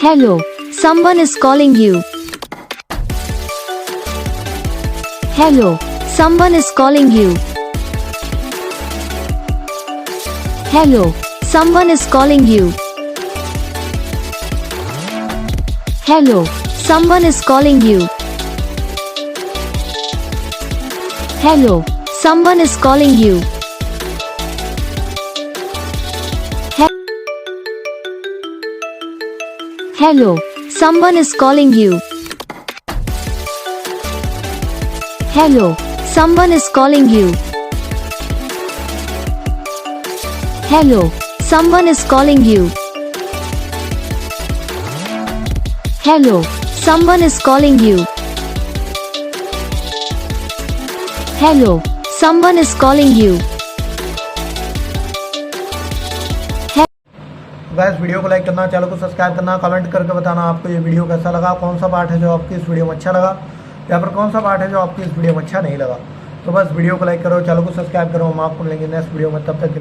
Hello, someone is calling you. Hello, someone is calling you. Hello, someone is calling you. Hello, someone is calling you. Hello, someone is calling you. Hello, someone is calling you. Hello, someone is calling you. Hello, someone is calling you. Hello, someone is calling you. Hello, someone is calling you. Guys video को like करना, channel को subscribe करना, comment करके बताना आपको ये video कैसा लगा, कौन सा पार्ट है जो आपकी इस वीडियो में अच्छा लगा या फिर कौन सा पार्ट है जो आपकी इस वीडियो में अच्छा नहीं लगा। तो बस वीडियो को लाइक करो, चैनल को सब्सक्राइब करो। हम आपको मिलेंगे नेक्स्ट वीडियो में, तब तक के लिए।